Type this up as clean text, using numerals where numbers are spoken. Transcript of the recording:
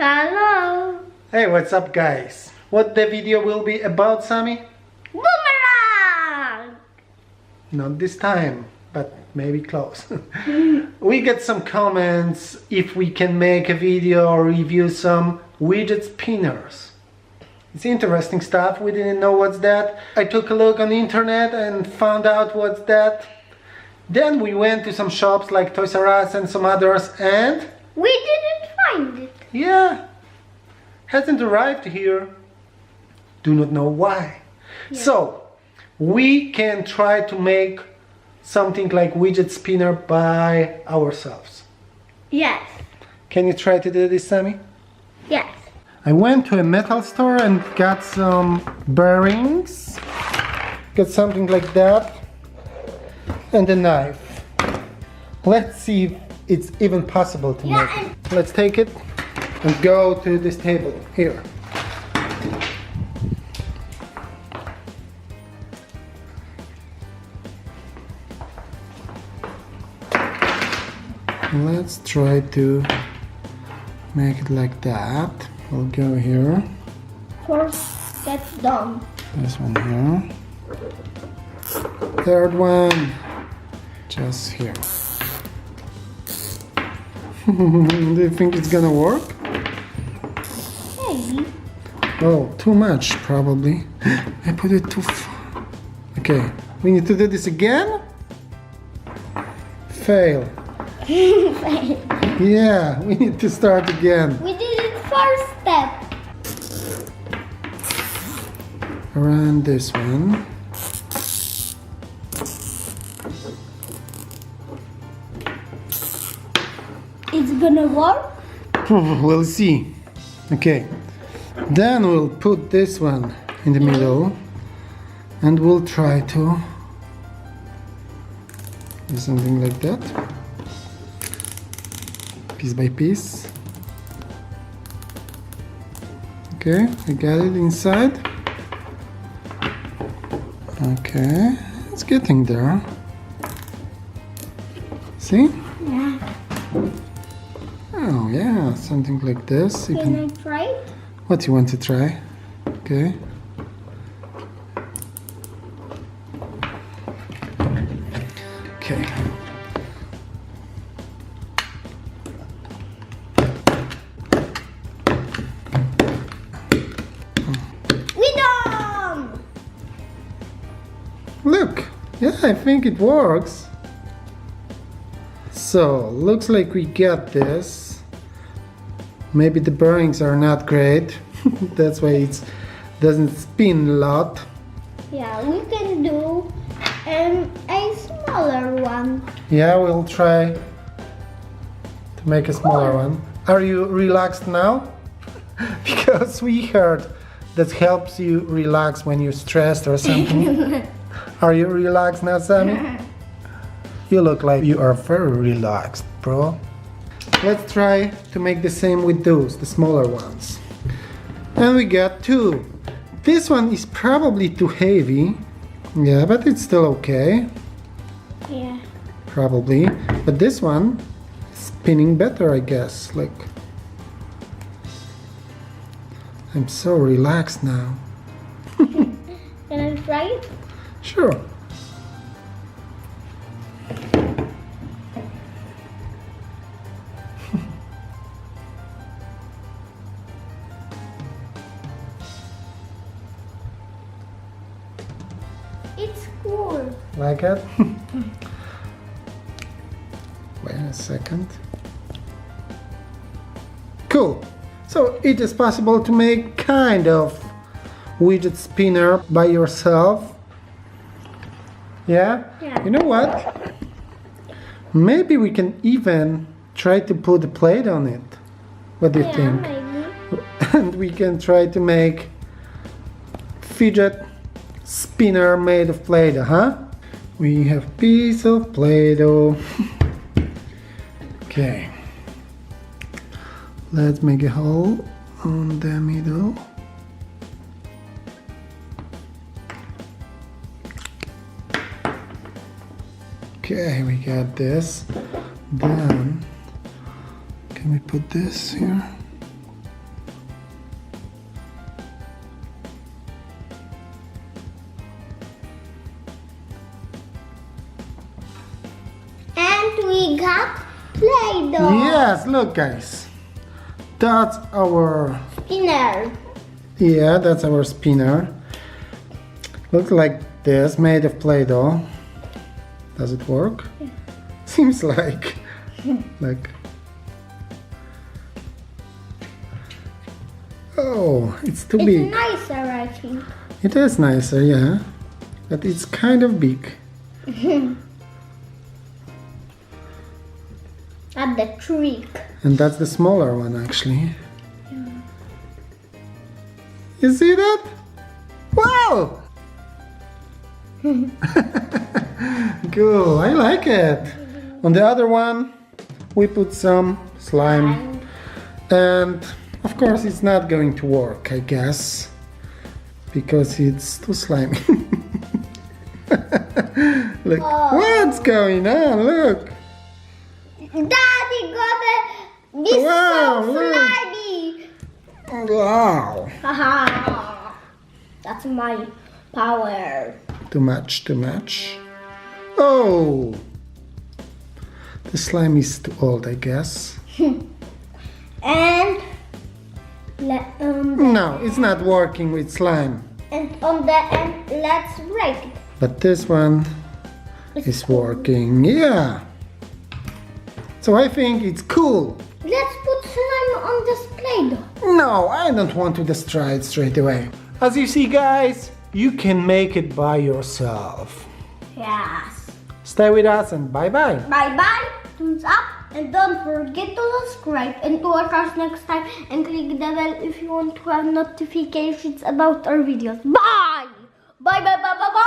Hello. Hey, what's up guys? What the video will be about, Sammie? Boomerang! Not this time, but maybe close. We get some comments if we can make a video or review some widget spinners. It's interesting stuff. We didn't know what's that. I took a look on the internet and found out what's that. Then we went to some shops like Toys R Us and some others, and We didn't find it. yeah, hasn't arrived here. Do not know why. Yeah. So we can try to make something like widget spinner by ourselves. Yes. Can you try to do this, Sammie? Yes. I went to a metal store and got some bearings. Got something like that. And a knife. Let's see if it's even possible to make it. Let's take it and go to this table here. Let's try to make it like that. We'll go here. First, that's done. This one here. Third one. Just here. Do you think it's gonna work? Maybe. Oh, too much probably. I put it too far. Okay, we need to do this again? Fail. Yeah, we need to start again. We did it first step. Around this one. It's gonna work? We'll see. Okay, then we'll put this one in the middle and we'll try to do something like that, piece by piece. Okay, I got it inside. Okay, it's getting there. See? Yeah. Oh yeah, something like this. You Can I try it? What you want to try? Okay. Okay. We done! Look, yeah, I think it works. So, looks like we got this. Maybe the bearings are not great. That's why it doesn't spin a lot. Yeah, we can do a smaller one. Yeah, we'll try to make a smaller one. Are you relaxed now? Because we heard that helps you relax when you're stressed or something. Are you relaxed now, Sammie? You look like you are very relaxed, bro. Let's try to make the same with those, the smaller ones. And we got two. This one is probably too heavy. Yeah, but it's still okay. Yeah. Probably. But this one is spinning better, I guess. Like, I'm so relaxed now. Can I try it? Sure. It's cool. Like it? Wait a second. Cool. So it is possible to make kind of widget spinner by yourself. Yeah? Yeah. You know what? Maybe we can even try to put a plate on it. What do you think? Maybe. And we can try to make fidget spinner made of Play-Doh, huh? We have piece of Play-Doh. Okay. Let's make a hole on the middle. Okay, we got this. Then, can we put this here? Play-Doh. Yes, look guys. That's our... Spinner. Yeah, that's our spinner. Looks like this, made of Play-Doh. Does it work? Yeah. Seems like. Oh, it's too big. It's nicer, I think. It is nicer, yeah. But it's kind of big. That's the trick. And that's the smaller one, actually. You see that? Wow! Cool, I like it. On the other one, we put some slime. And of course, it's not going to work, I guess. Because it's too slimy. Look, what's going on? Look. Daddy got this Wow, so look. slimy. Wow. Haha. That's my power. Too much, too much. Oh! The slime is too old, I guess. And No, it's not working with slime. and on the end, let's break it. But this one is working. Yeah. So I think it's cool. Let's put slime on this Play-Doh. No, I don't want to destroy it straight away. As you see, guys, you can make it by yourself. Yes. Stay with us and bye-bye. Bye-bye. Thumbs up. And don't forget to subscribe and to watch us next time. And click the bell if you want to have notifications about our videos. Bye! Bye, bye, bye, bye, bye.